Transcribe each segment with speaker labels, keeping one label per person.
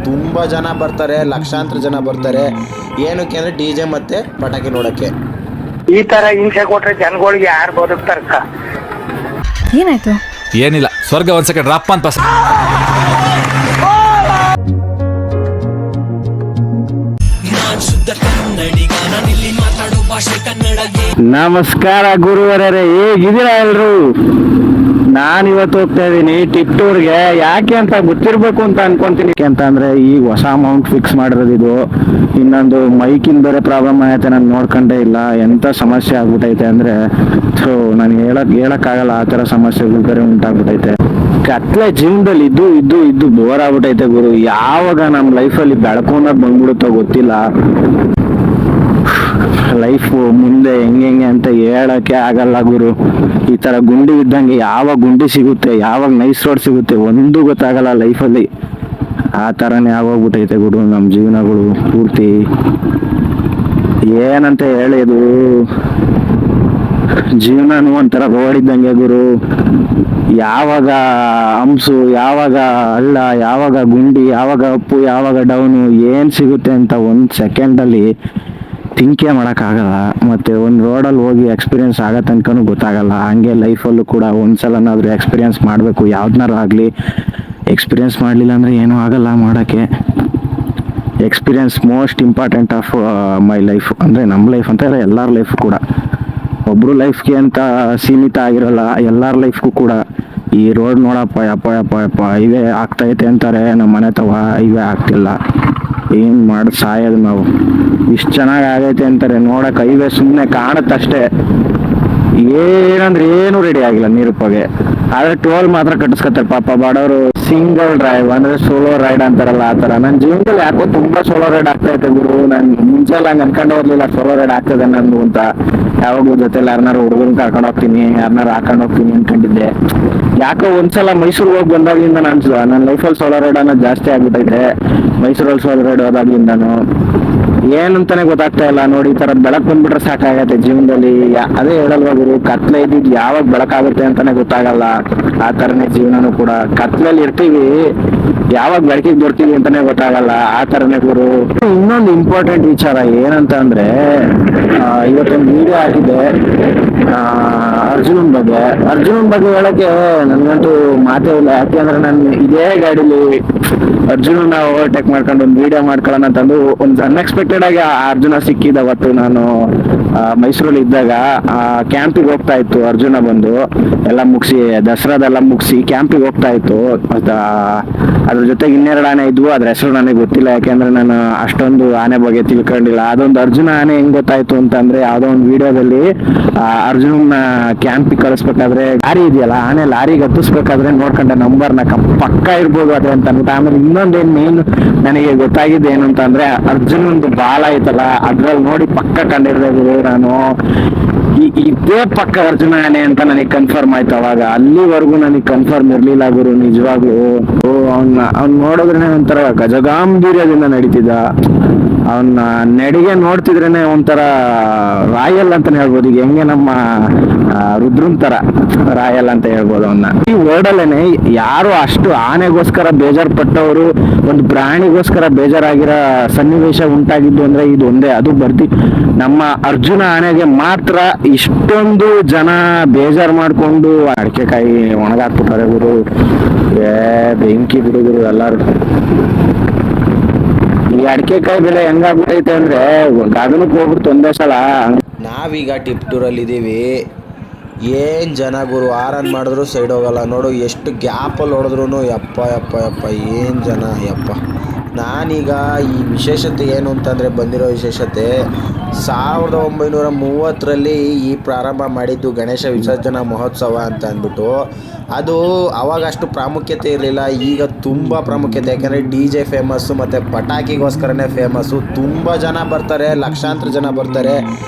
Speaker 1: ತುಂಬ ಜನ ಬರ್ತಾರೆ, ಲಕ್ಷಾಂತರ ಜನ ಬರ್ತಾರೆ. ಏನಕ್ಕೆ ಅಂದರೆ ಡಿ ಜೆ ಮತ್ತು ಪಟಾಕಿ ನೋಡೋಕ್ಕೆ.
Speaker 2: ಈ ತರ ಹಿಂಸೆ ಕೊಟ್ರೆ ಜನಗಳಿಗೆ ಯಾರು ಬದುಕ್ತಾರಕ್ಕ?
Speaker 3: ಏನಾಯ್ತು?
Speaker 4: ಏನಿಲ್ಲ, ಸ್ವರ್ಗ ಒಂದ್ ಸೆಕೆಂಡ್ ರಪ್ಪ ಅಂತ
Speaker 5: ನಮಸ್ಕಾರ ಗುರುವರೇ, ಹೇಗಿದ್ದೀರಾ ಎಲ್ರು? ನಾನಿವತ್ತು ಹೋಗ್ತಾ ಇದ್ದೀನಿ ಟಿಟ್ಟೂರ್ಗೆ. ಯಾಕೆ ಅಂತ ಗೊತ್ತಿರ್ಬೇಕು ಅಂತ ಅನ್ಕೊಂತೀನಿ. ಅಂತ ಅಂದ್ರೆ ಈಗ ಹೊಸ ಅಮೌಂಟ್ ಫಿಕ್ಸ್ ಮಾಡಿರೋದು ಇದು. ಇನ್ನೊಂದು ಮೈಕಿನ ಬೇರೆ ಪ್ರಾಬ್ಲಮ್ ಆಯ್ತು, ನಾನು ನೋಡ್ಕೊಂಡೇ ಇಲ್ಲ. ಎಂತ ಸಮಸ್ಯೆ ಆಗ್ಬಿಟ್ಟೈತೆ ಅಂದ್ರೆ ಸೊ ನಾನು ಹೇಳಕ್ಕಾಗಲ್ಲ, ಆ ಥರ ಸಮಸ್ಯೆಗಳು ಬೇರೆ ಉಂಟಾಗ್ಬಿಟ್ಟೈತೆ. ಕತ್ಲೆ ಜೀವನದಲ್ಲಿ ಇದ್ದು ಬೋರ್ ಆಗ್ಬಿಟ್ಟೈತೆ ಗುರು. ಯಾವಾಗ ನಮ್ಮ ಲೈಫಲ್ಲಿ ಬೆಳ್ಕೊಂಡೋದು ಬಂದ್ಬಿಡುತ್ತೋ ಗೊತ್ತಿಲ್ಲ. ಲೈಫು ಮುಂದೆ ಹೆಂಗೆ ಅಂತ ಹೇಳಕ್ಕೆ ಆಗಲ್ಲ ಗುರು. ಈ ತರ ಗುಂಡಿ ಇದ್ದಂಗೆ ಯಾವಾಗ ಗುಂಡಿ ಸಿಗುತ್ತೆ, ಯಾವಾಗ ನೈಸ್ ರೋಡ್ ಸಿಗುತ್ತೆ ಒಂದು ಗೊತ್ತಾಗಲ್ಲ ಲೈಫಲ್ಲಿ. ಆ ಥರನೇ ಆಗೋಗ್ಬಿಟ್ಟೈತೆ ಗುರು ನಮ್ಮ ಜೀವನಗಳು ಪೂರ್ತಿ. ಏನಂತ ಹೇಳಿದು, ಜೀವನನೂ ಒಂಥರ ರೋಡ್ ಇದ್ದಂಗೆ ಗುರು. ಯಾವಾಗ ಹಂಸು, ಯಾವಾಗ ಹಳ್ಳ, ಯಾವಾಗ ಗುಂಡಿ, ಯಾವಾಗ ಅಪ್ಪು, ಯಾವಾಗ ಡೌನು, ಏನು ಸಿಗುತ್ತೆ ಅಂತ ಒಂದು ಸೆಕೆಂಡಲ್ಲಿ ಥಿಂಕೇ ಮಾಡೋಕ್ಕಾಗಲ್ಲ. ಮತ್ತು ಒಂದು ರೋಡಲ್ಲಿ ಹೋಗಿ ಎಕ್ಸ್ಪೀರಿಯೆನ್ಸ್ ಆಗೋ ತನಕನೂ ಗೊತ್ತಾಗಲ್ಲ. ಹಂಗೆ ಲೈಫಲ್ಲೂ ಕೂಡ ಒಂದ್ಸಲನಾದರೂ ಎಕ್ಸ್ಪೀರಿಯೆನ್ಸ್ ಮಾಡಬೇಕು, ಯಾವ್ದನ್ನಾರು ಆಗಲಿ. ಎಕ್ಸ್ಪೀರಿಯೆನ್ಸ್ ಮಾಡಲಿಲ್ಲ ಅಂದರೆ ಏನೂ ಆಗಲ್ಲ ಮಾಡೋಕ್ಕೆ. Experience most important of my life. ಅಂದರೆ ನಮ್ಮ ಲೈಫ್ ಅಂತ ಇಲ್ಲ, ಎಲ್ಲರ ಲೈಫ್ ಕೂಡ. ಒಬ್ಬರು ಲೈಫ್ಗೆ ಅಂತ ಸೀಮಿತ ಆಗಿರೋಲ್ಲ, ಎಲ್ಲರ ಲೈಫ್ಗೂ ಕೂಡ. ಈ ರೋಡ್ ನೋಡಪ್ಪ, ಯಪ್ಪ ಇವೇ ಆಗ್ತೈತೆ ಅಂತಾರೆ, ನಮ್ಮ ಮನೆ ತವ ಇವೇ ಆಗ್ತಿಲ್ಲ. ಏನು ಮಾಡಿ ಸಾಯೋದು ನಾವು. ಇಷ್ಟು ಚೆನ್ನಾಗಿ ಆಗೈತೆ ಅಂತಾರೆ, ನೋಡಕ್ಕೆ ಹೈವೇ ಸುಮ್ಮನೆ ಕಾಣುತ್ತಷ್ಟೇ. ಏನಂದ್ರೆ ಏನು ರೆಡಿ ಆಗಿಲ್ಲ ನೀರುಪ್ಪಗೆ. ಆದರೆ ಟೋಲ್ ಮಾತ್ರ ಕಟ್ಟಿಸ್ಕೊತಾರೆ ಪಾಪ ಬಡವರು. ಸಿಂಗಲ್ ಡ್ರೈವ್ ಅಂದರೆ ಸೋಲೋ ರೈಡ್ ಅಂತಾರಲ್ಲ, ಆ ಥರ. ನನ್ನ ಜೀವನದಲ್ಲಿ ಯಾಕೋ ತುಂಬ ಸೋಲೋ ರೈಡ್ ಆಗ್ತೈತೆ ಗುರು. ನಾನು ಮುಂಚೆಲ್ಲ ಹಂಗೆ ಅನ್ಕೊಂಡು ಹೋಗ್ಲಿಲ್ಲ ಸೋಲೋ ರೈಡ್ ಆಗ್ತದೆ ನಂದು ಅಂತ. ಯಾವಾಗೂ ಜೊತೆಲಿ ಯಾರನ್ನಾರು ಹುಡುಗರನ್ನ ಕರ್ಕೊಂಡು ಹೋಗ್ತೀನಿ, ಯಾರನ್ನಾರು ಹಾಕೊಂಡು ಹೋಗ್ತೀನಿ ಅನ್ಕೊಂಡಿದ್ದೆ. ಯಾಕೋ ಒಂದ್ಸಲ ಮೈಸೂರಿಗೆ ಹೋಗಿ ಬಂದಾಗಿಂದ ನನ್ನ ಲೈಫಲ್ಲಿ ಸೋಲೋ ರೈಡ್ ಅನ್ನೋದು ಜಾಸ್ತಿ ಆಗ್ಬಿಟ್ಟೈತೆ. ಮೈಸೂರಲ್ಲಿ ಸೋಲೋ ರೈಡ್ ಹೋದಾಗ್ಲಿಂದಾನು ಏನಂತಾನೆ ಗೊತ್ತಾಗ್ತಾ ಇಲ್ಲ. ನೋಡಿ, ಈ ತರ ಬೆಳಕು ಬಂದ್ಬಿಟ್ರೆ ಸಾಕಾಗತ್ತೆ ಜೀವನದಲ್ಲಿ. ಅದೇ ಹೇಳಲ್ವಾ ಗುರು, ಕತ್ಲೆ ಇದ್ದಿದ್ದು ಯಾವಾಗ ಬೆಳಕಾಗುತ್ತೆ ಅಂತಾನೆ ಗೊತ್ತಾಗಲ್ಲ. ಆ ತರನೇ ಜೀವನನೂ ಕೂಡ. ಕತ್ಲಲ್ಲಿ ಇರ್ತೀವಿ, ಯಾವಾಗ ಬೆಳಕಿಗೆ ಬರ್ತೀವಿ ಅಂತಾನೆ ಗೊತ್ತಾಗಲ್ಲ. ಆ ತರನೇ ಗುರು. ಇನ್ನೊಂದು ಇಂಪಾರ್ಟೆಂಟ್ ವಿಚಾರ ಏನಂತ ಅಂದ್ರೆ, ಇವತ್ತೊಂದು ವಿಡಿಯೋ ಹಾಕಿದ್ದೆ ಅರ್ಜುನನ್ ಬಗ್ಗೆ ಹೇಳಕ್ಕೆ ನನ್ಗಂತೂ ಮಾತೇ ಇಲ್ಲ. ಯಾಕೆಂದ್ರೆ ನಾನು ಇದೇ ಗಾಡಿಲಿ ಅರ್ಜುನನ್ನ ಓವರ್ಟೇಕ್ ಮಾಡ್ಕೊಂಡು ಒಂದು ವಿಡಿಯೋ ಮಾಡ್ಕೊಳ್ಳೋಣ ಅಂತಂದು ಒಂದು ಅನ್ಎಕ್ಸ್ಪೆಕ್ಟೆಡ್ ಆಗಿ ಅರ್ಜುನ ಸಿಕ್ಕಿದ. ಅವತ್ತು ನಾನು ಮೈಸೂರಲ್ಲಿ ಇದ್ದಾಗ ಕ್ಯಾಂಪಿಗೆ ಹೋಗ್ತಾ ಇತ್ತು ಅರ್ಜುನ. ಬಂದು ಎಲ್ಲ ಮುಗಿಸಿ, ದಸರಾದೆಲ್ಲ ಮುಗಿಸಿ ಕ್ಯಾಂಪಿಗೆ ಹೋಗ್ತಾ ಇತ್ತು. ಅದ್ರ ಜೊತೆಗೆ ಇನ್ನೆರಡು ಆನೆ ಇದ್ವು, ಅದ್ರ ಹೆಸರು ನನಗೆ ಗೊತ್ತಿಲ್ಲ. ಯಾಕೆಂದ್ರೆ ನಾನು ಅಷ್ಟೊಂದು ಆನೆ ಬಗ್ಗೆ ತಿಳ್ಕೊಂಡಿಲ್ಲ. ಅದೊಂದು ಅರ್ಜುನ ಆನೆ ಹೆಂಗ್ ಗೊತ್ತಾಯ್ತು ಅಂತಂದ್ರೆ, ಯಾವ್ದೋ ಒಂದು ವಿಡಿಯೋದಲ್ಲಿ ಅರ್ಜುನ ಕ್ಯಾಂಪಿಗೆ ಕಳಿಸ್ಬೇಕಾದ್ರೆ ಲಾರಿ ಇದೆಯಲ್ಲ, ಆನೆ ಲಾರಿಗೆ ಹತ್ತಿಸ್ಬೇಕಾದ್ರೆ ನೋಡ್ಕೊಂಡೆ ನಂಬರ್ನ ಪಕ್ಕ ಇರ್ಬೋದು ಅದೇ ಅಂತ ಅಂದ್ಬಿಟ್ಟು. ಆಮೇಲೆ ಇನ್ನೊಂದೇನು ಮೇನ್ ನನಗೆ ಗೊತ್ತಾಗಿದ್ದು ಏನು ಅಂತ ಅಂದ್ರೆ, ಅರ್ಜುನಂದು ಬಾಲ ಐತಲ್ಲ ಅದ್ರಲ್ಲಿ ನೋಡಿ ಪಕ್ಕ ಕಂಡಿರ್ಬೇಕು ನಾನು. ಇದೇ ಪಕ್ಕ ಅರ್ಜುನ ಆನೆ ಅಂತ ನನಗೆ ಕನ್ಫರ್ಮ್ ಆಯ್ತು ಅವಾಗ. ಅಲ್ಲಿವರೆಗೂ ನನಗೆ ಕನ್ಫರ್ಮ್ ಇರ್ಲಿಲ್ಲ ಗುರು ನಿಜವಾಗ್ಲು. ಅವ್ನ್ ನೋಡಿದ್ರೇನೆ ಒಂಥರ ಗಜಗಾಂಭೀರ್ಯದಿಂದ ನಡೀತಿದ್ದ. ಅವನ್ನ ನಡಿಗೆ ನೋಡ್ತಿದ್ರೇನೆ ಒಂಥರ ರಾಯಲ್ ಅಂತಾನೆ ಹೇಳ್ಬೋದು. ಈಗ ಹೆಂಗೆ ನಮ್ಮ ರುದ್ರನ್ ತರ ರಾಯಲ್ ಅಂತ ಹೇಳ್ಬೋದು ಅವನ್ನ. ಈ ವರ್ಡಲ್ಲೇನೆ ಯಾರು ಅಷ್ಟು ಆನೆಗೋಸ್ಕರ ಬೇಜಾರು ಪಟ್ಟವರು, ಒಂದು ಪ್ರಾಣಿಗೋಸ್ಕರ ಬೇಜಾರಾಗಿರೋ ಸನ್ನಿವೇಶ ಉಂಟಾಗಿದ್ದು ಅಂದ್ರೆ ಇದು ಒಂದೇ. ಅದು ನಮ್ಮ ಅರ್ಜುನ ಆನೆಗೆ ಮಾತ್ರ ಇಷ್ಟೊಂದು ಜನ ಬೇಜಾರು ಮಾಡ್ಕೊಂಡು ಅಡಿಕೆಕಾಯಿ ಒಣಗಾಕ್ಬಿಟ್ಟಾರೆ ಗುರು. ಬೆಂಕಿ ಬಿಡುಗರು ಎಲ್ಲಾರು. ಈ ಅಡಿಕೆಕಾಯಿ ಬೆಲೆ ಹೆಂಗಾಗ್ಬಿಟ್ಟೈತೆ ಅಂದ್ರೆ ಗಗನಕ್ಕೆ ಹೋಗ್ಬಿಡ್ತು ಒಂದೇ ಸಲ.
Speaker 1: ನಾವೀಗ ಟಿಪ್ಟೂರಲ್ಲಿ ಇದ್ದೀವಿ. ಏನು ಜನ ಗುರು, ಆರನ್ ಮಾಡಿದ್ರು ಸೈಡ್ ಹೋಗಲ್ಲ. ನೋಡು ಎಷ್ಟು ಗ್ಯಾಪಲ್ಲಿ ಹೊಡೆದ್ರು ಯಪ್ಪ ಏನು ಜನ ಯಪ್ಪ. ನಾನೀಗ ಈ ವಿಶೇಷತೆ ಏನು ಅಂತಂದರೆ, ಬಂದಿರೋ ವಿಶೇಷತೆ 1930ರಲ್ಲಿ ಈ ಪ್ರಾರಂಭ ಮಾಡಿದ್ದು ಗಣೇಶ ವಿಸರ್ಜನಾ ಮಹೋತ್ಸವ ಅಂತ ಅಂದ್ಬಿಟ್ಟು. ಅದು ಅವಾಗ ಅಷ್ಟು ಪ್ರಾಮುಖ್ಯತೆ ಇರಲಿಲ್ಲ, ಈಗ ತುಂಬ ಪ್ರಾಮುಖ್ಯತೆ. ಯಾಕೆಂದರೆ ಡಿ ಜೆ ಫೇಮಸ್ಸು ಮತ್ತು ಪಟಾಕಿಗೋಸ್ಕರನೇ ಫೇಮಸ್ಸು. ತುಂಬ ಜನ ಬರ್ತಾರೆ, ಲಕ್ಷಾಂತರ ಜನ ಬರ್ತಾರೆ.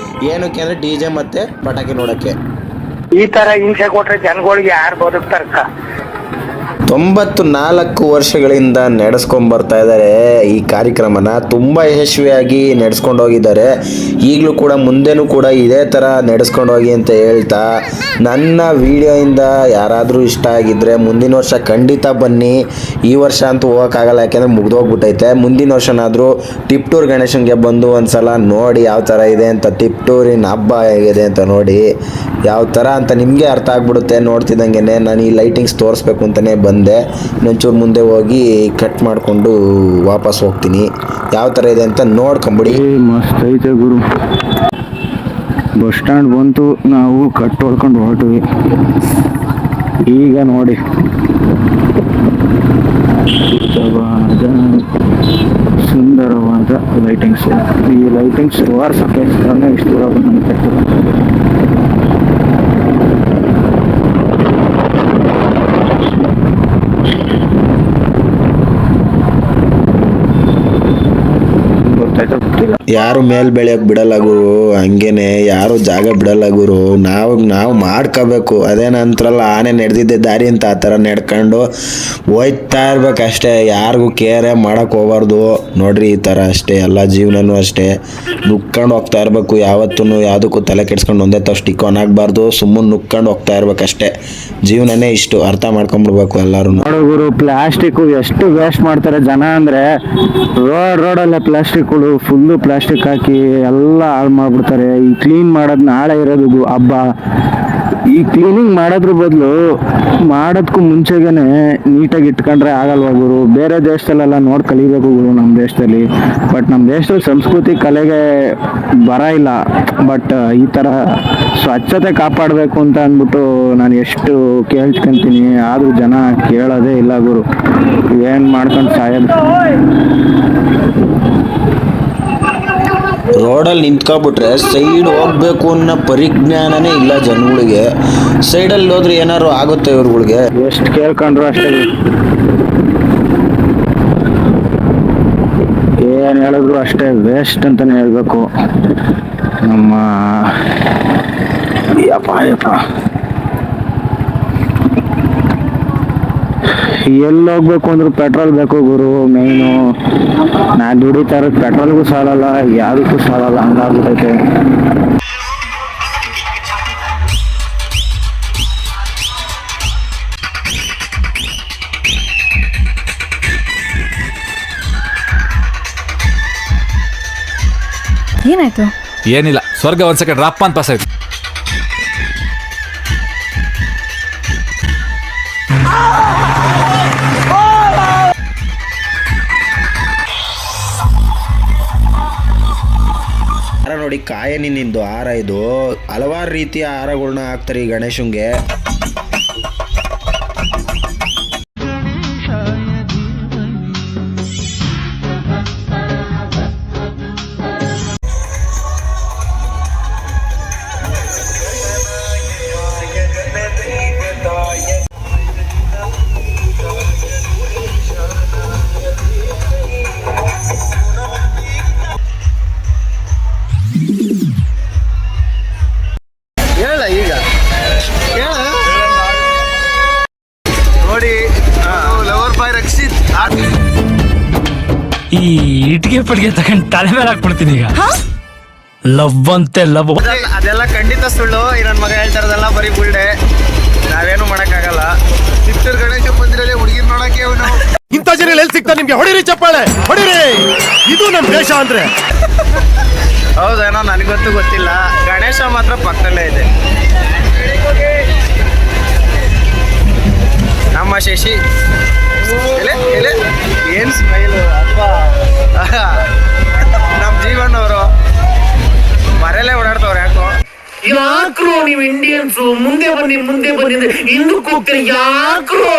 Speaker 1: ಏನಕ್ಕೆ ಅಂದರೆ ಡಿ ಜೆ ಮತ್ತು ಪಟಾಕಿ ನೋಡೋಕ್ಕೆ.
Speaker 2: ಈ ತರ ಹಿಂಸೆ ಕೊಟ್ರೆ ಜನಗಳಿಗೆ ಯಾರು ಬದುಕ್ತಾರಕ್ಕ?
Speaker 1: 94 ವರ್ಷಗಳಿಂದ ನಡೆಸ್ಕೊಂಡ್ಬರ್ತಾ ಇದ್ದಾರೆ ಈ ಕಾರ್ಯಕ್ರಮನ. ತುಂಬ ಯಶಸ್ವಿಯಾಗಿ ನಡೆಸ್ಕೊಂಡು ಹೋಗಿದ್ದಾರೆ. ಈಗಲೂ ಕೂಡ ಮುಂದೆನೂ ಕೂಡ ಇದೇ ಥರ ನಡೆಸ್ಕೊಂಡು ಹೋಗಿ ಅಂತ ಹೇಳ್ತಾ, ನನ್ನ ವಿಡಿಯೋಯಿಂದ ಯಾರಾದರೂ ಇಷ್ಟ ಆಗಿದ್ದರೆ ಮುಂದಿನ ವರ್ಷ ಖಂಡಿತ ಬನ್ನಿ. ಈ ವರ್ಷ ಅಂತೂ ಹೋಗೋಕ್ಕಾಗಲ್ಲ, ಯಾಕೆಂದರೆ ಮುಗ್ದೋಗ್ಬಿಟ್ಟೈತೆ. ಮುಂದಿನ ವರ್ಷನಾದರೂ ಟಿಪ್ಟೂರ್ ಗಣೇಶನಿಗೆ ಬಂದು ಒಂದು ಸಲ ನೋಡಿ ಯಾವ ಥರ ಇದೆ ಅಂತ, ಟಿಪ್ಟೂರಿನ ಹಬ್ಬ ಹೇಗಿದೆ ಅಂತ ನೋಡಿ ಯಾವ ಥರ ಅಂತ ನಿಮಗೆ ಅರ್ಥ ಆಗ್ಬಿಡುತ್ತೆ. ನೋಡ್ತಿದ್ದಂಗೆ ನಾನು ಈ ಲೈಟಿಂಗ್ಸ್ ತೋರಿಸ್ಬೇಕು ಅಂತಲೇ ಬಂದೆ. ಇನ್ನೊಂಚೂರು ಮುಂದೆ ಹೋಗಿ ಕಟ್ ಮಾಡಿಕೊಂಡು ವಾಪಸ್ ಹೋಗ್ತೀನಿ. ಯಾವ ಥರ ಇದೆ ಅಂತ ನೋಡ್ಕೊಂಬಿಡಿ.
Speaker 5: ಮಸ್ತ್ ಐತೆ ಗುರು. ಬಸ್ ಸ್ಟ್ಯಾಂಡ್ ಬಂತು, ನಾವು ಕಟ್ ಹೊಡ್ಕೊಂಡು ಹೊರಟ್ವಿ. ಈಗ ನೋಡಿ ಸುಂದರವಾದ ಲೈಟಿಂಗ್ಸ್. ಈ ಲೈಟಿಂಗ್ಸ್ ವಾರ್ಸಕ್ಕೆ ಇಷ್ಟು ದೂರ ಬಂದು
Speaker 1: ಯಾರು ಮೇಲ್ ಬೆಳೆಯೋಕೆ ಬಿಡಲ್ಲ ಗುರು, ಹಂಗೇನೆ ಯಾರು ಜಾಗ ಬಿಡಲ್ಲ ಗುರು. ನಾವು ಮಾಡ್ಕೋಬೇಕು. ಅದೇನಂತಾರಲ್ಲ, ಆನೆ ನಡೆದಿದ್ದೆ ದಾರಿ ಅಂತ, ಆ ಥರ ನಡ್ಕೊಂಡು ಹೋಯ್ತಾ ಇರ್ಬೇಕಷ್ಟೇ. ಯಾರಿಗೂ ಕೇರೆ ಮಾಡೋಕೆ ಹೋಗ್ಬಾರ್ದು ನೋಡ್ರಿ. ಈ ಥರ ಅಷ್ಟೇ ಎಲ್ಲ ಜೀವನನೂ ಅಷ್ಟೇ, ನುಗ್ಕೊಂಡು ಹೋಗ್ತಾ ಇರಬೇಕು. ಯಾವತ್ತೂ ಯಾವುದಕ್ಕೂ ತಲೆ ಕೆಡ್ಸ್ಕೊಂಡು ಒಂದೇ ತಾವು ಸ್ಟಿಕ್ ಆನ್ ಆಗಬಾರ್ದು. ಸುಮ್ಮನೆ ನುಗ್ಕೊಂಡು ಹೋಗ್ತಾ ಇರ್ಬೇಕಷ್ಟೇ. ಜೀವನನೇ ಇಷ್ಟು, ಅರ್ಥ ಮಾಡ್ಕೊಂಡ್ಬಿಡ್ಬೇಕು ಎಲ್ಲರೂ.
Speaker 5: ನೋಡು ಗುರು, ಪ್ಲಾಸ್ಟಿಕ್ ಎಷ್ಟು ವೇಸ್ಟ್ ಮಾಡ್ತಾರೆ ಜನ ಅಂದರೆ, ರೋಡಲ್ಲೇ ಪ್ಲಾಸ್ಟಿಕ್ಗಳು ಫುಲ್ಲು ಪ್ಲಾಸ್ಟಿಕ್ ಹಾಕಿ ಎಲ್ಲ ಹಾಳು ಮಾಡ್ಬಿಡ್ತಾರೆ. ಈ ಕ್ಲೀನ್ ಮಾಡೋದು ನಾಳೆ ಇರೋದು ಹಬ್ಬ. ಈ ಕ್ಲೀನಿಂಗ್ ಮಾಡೋದ್ರ ಬದಲು ಮಾಡೋದಕ್ಕೂ ಮುಂಚೆಗೇನೆ ನೀಟಾಗಿ ಇಟ್ಕೊಂಡ್ರೆ ಆಗಲ್ವಾ ಗುರು? ಬೇರೆ ದೇಶದಲ್ಲೆಲ್ಲ ನೋಡಿ ಕಲಿಬೇಕು ಗುರು ನಮ್ಮ ದೇಶದಲ್ಲಿ. ಬಟ್ ನಮ್ಮ ದೇಶದಲ್ಲಿ ಸಂಸ್ಕೃತಿ ಕಲೆಗೆ ಬರ ಇಲ್ಲ. ಬಟ್ ಈ ಥರ ಸ್ವಚ್ಛತೆ ಕಾಪಾಡಬೇಕು ಅಂತ ಅಂದ್ಬಿಟ್ಟು ನಾನು ಎಷ್ಟು ಕೇಳ್ಕೊಂತೀನಿ, ಆದರೂ ಜನ ಕೇಳೋದೇ ಇಲ್ಲ ಗುರು. ಏನು ಮಾಡ್ಕೊಂಡು ಸಾಯೋದು.
Speaker 1: ರೋಡಲ್ಲಿ ನಿಂತ್ಕೊಬಿಟ್ರೆ ಸೈಡ್ ಹೋಗ್ಬೇಕು ಅನ್ನೋ ಪರಿಜ್ಞಾನನೇ ಇಲ್ಲ ಜನಗಳಿಗೆ. ಸೈಡಲ್ಲಿ ಹೋದ್ರೆ ಏನಾದ್ರು ಆಗುತ್ತೆ ಇವ್ರುಗಳಿಗೆ.
Speaker 5: ಎಷ್ಟು ಕೇಳ್ಕೊಂಡ್ರು ಅಷ್ಟೇ. ಏನು ಹೇಳಿದ್ರು ಅಷ್ಟೇ ವೇಸ್ಟ್ ಅಂತಲೇ ಹೇಳ್ಬೇಕು. ನಮ್ಮ ಯಪ್ಪ ಎಲ್ಲಿ ಹೋಗ್ಬೇಕು ಅಂದ್ರೂ ಪೆಟ್ರೋಲ್ ಬೇಕು ಗುರು. ಮೇಯ್ನು ನಾನು ದುಡಿತಾ ಇರೋದು ಪೆಟ್ರೋಲ್ಗೂ ಸಾಲಲ್ಲ, ಯಾವುದಕ್ಕೂ ಸಾಲಲ್ಲ, ಹಂಗಾಗ್ಬಿಟ್ಟೈತೆ.
Speaker 3: ಏನಾಯ್ತು?
Speaker 4: ಏನಿಲ್ಲ, ಸ್ವರ್ಗ ಒಂದ್ ಸೆಕೆಂಡ್ ರಪ್ಪ ಅಂತ ಪಾಸ್ ಆಯ್ತು.
Speaker 1: ನೋಡಿ, ಕಾಯನಿಂದು ಹಾರ ಇದು. ಹಲವಾರು ರೀತಿಯ ಹಾರಗಳನ್ನ ಹಾಕ್ತಾರೆ ಈ ಗಣೇಶನ್ಗೆ.
Speaker 6: ಈ ಇಟ್ಟಿಗೆ ಪಟ್ಟಿಗೆ ತಗೊಂಡು ತಲೆ ಮೇಲೆ ಹಾಕ್ಬಿಡ್ತೀನಿ ಈಗ. ಲವ್ ಅಂತೆ ಲವ್.
Speaker 5: ಅದೆಲ್ಲ ಖಂಡಿತ ಸುಳ್ಳು. ಈ ನನ್ನ ಮಗ ಹೇಳ್ತಾರದೆಲ್ಲ ಬರೀ ಬುಲ್ಡೆ. ನಾವೇನು ಮಾಡಕ್ಕಾಗಲ್ಲ. ಟಿಪ್ಟೂರ್ ಗಣೇಶ ಮಂದಿರಲ್ಲೇ ಹುಡುಗಿ ನೋಡಕ್ಕೆ
Speaker 7: ಇಂಥ ಜನ ಎಲ್ಲಿ ಸಿಗ್ತಾರೆ ನಿಮ್ಗೆ? ಹೊಡಿರಿ ಚಪ್ಪಾಳೆ, ಹೊಡಿರಿ. ಇದು ನಮ್ಮ ದೇಶ ಅಂದ್ರೆ.
Speaker 5: ಹೌದೇನೋ, ನನಗಂತೂ ಗೊತ್ತಿಲ್ಲ. ಗಣೇಶ ಮಾತ್ರ ಪಕ್ಕದಲ್ಲೇ ಇದೆ. ನಮ್ಮ ಶಶಿ ಏನ್ ಸ್ಮೈಲು ಅಪ್ಪ. ನಮ್ಮ ಜೀವನವರು ಮರೆಯಲ್ಲೇ ಓಡಾಡ್ತವ್ರು.
Speaker 8: ಯಾಕ್ರೋ ನೀವು ಇಂಡಿಯನ್ಸು ಮುಂದೆ ಬನ್ನಿ ಹಿಂದಕ್ಕೆ ಹೋಗ್ತೀರಿ ಯಾಕ್ರೋ?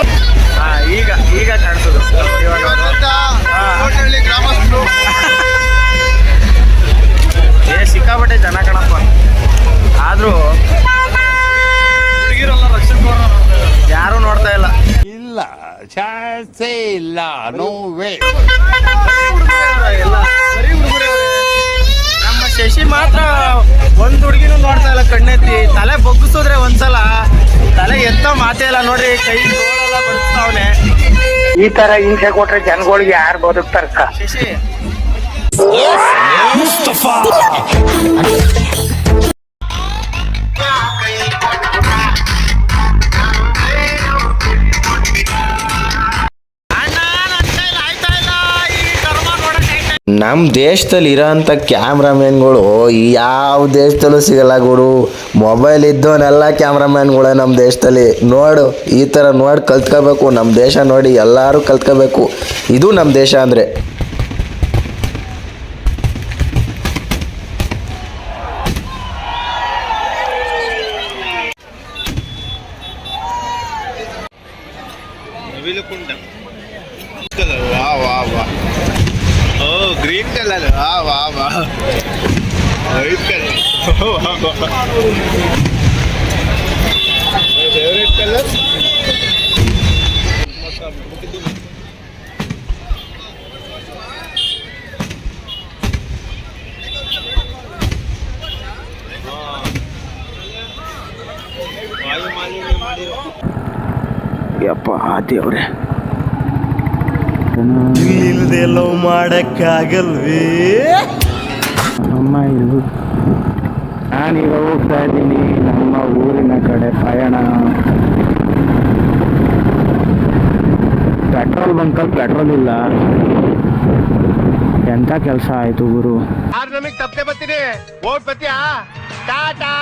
Speaker 5: ಈಗ ಕಾಣಿಸೋದು ಸಿಕ್ಕಾಪಟ್ಟೆ ಜನ ಕಣಪ್ಪ. ಆದ್ರೂ ಯಾರು ನೋಡ್ತಾ ಇಲ್ಲ.
Speaker 7: ಚಾನ್ಸೇ ಇಲ್ಲ, ನೋ ವೇ.
Speaker 5: ನಮ್ಮ ಶಶಿ ಮಾತ್ರ ಒಂದ್ ಹುಡುಗಿನೂ ನೋಡ್ತಾ ಇಲ್ಲ ಕಣ್ಣೆತ್ತಿ. ತಲೆ ಬಗ್ಗಿಸಿದ್ರೆ ಒಂದ್ಸಲ, ತಲೆ ಎತ್ತ ಮಾತೇ ಇಲ್ಲ ನೋಡ್ರಿ. ಕೈ
Speaker 2: ಈ ತರ ಹಿಂಸೆ ಕೊಟ್ರೆ ಜನಗಳಿಗೆ ಯಾರು ಬದುಕ್ತಾರಕ್ಕ?
Speaker 1: ನಮ್ಮ ದೇಶದಲ್ಲಿ ಇರೋಂಥ ಕ್ಯಾಮ್ರಾಮ್ಯಾನ್ಗಳು ಯಾವ ದೇಶದಲ್ಲೂ ಸಿಗಲ್ಲ ಗುರು. ಮೊಬೈಲ್ ಇದ್ದವನ್ನೆಲ್ಲ ಕ್ಯಾಮ್ರಾಮ್ಯಾನ್ಗಳೇ ನಮ್ಮ ದೇಶದಲ್ಲಿ. ನೋಡು, ಈ ಥರ ನೋಡಿ ಕಲ್ತ್ಕೋಬೇಕು. ನಮ್ಮ ದೇಶ ನೋಡಿ ಎಲ್ಲರೂ ಕಲ್ತ್ಕೋಬೇಕು. ಇದು ನಮ್ಮ ದೇಶ ಅಂದರೆ.
Speaker 7: ग्रीन कलर वाह वाह वाह व्हाइट कलर फेवरेट कलर
Speaker 5: ಯಪ್ಪ ದೇವ್ರೆ,
Speaker 7: ಇಲ್ಲದೆ ಲವ್ ಮಾಡಕ್ಕಾಗಲ್ವೇ?
Speaker 5: ಅಮ್ಮ ಇದು ನಾನೀಗ ಹೋಗ್ತಾ ಇದ್ದೀನಿ ನಮ್ಮ ಊರಿನ ಕಡೆ ಪಯಣ. ಪೆಟ್ರೋಲ್ ಬಂಕಲ್ಲಿ ಪೆಟ್ರೋಲ್ ಇಲ್ಲ. ಎಂಥ ಕೆಲಸ ಆಯಿತು ಗುರು.
Speaker 7: ನಮಗೆ ತಪ್ಪೆ ಬರ್ತೀನಿ ಓಟ್ ಬತ್ತೀಯಾ ಟಾಟಾ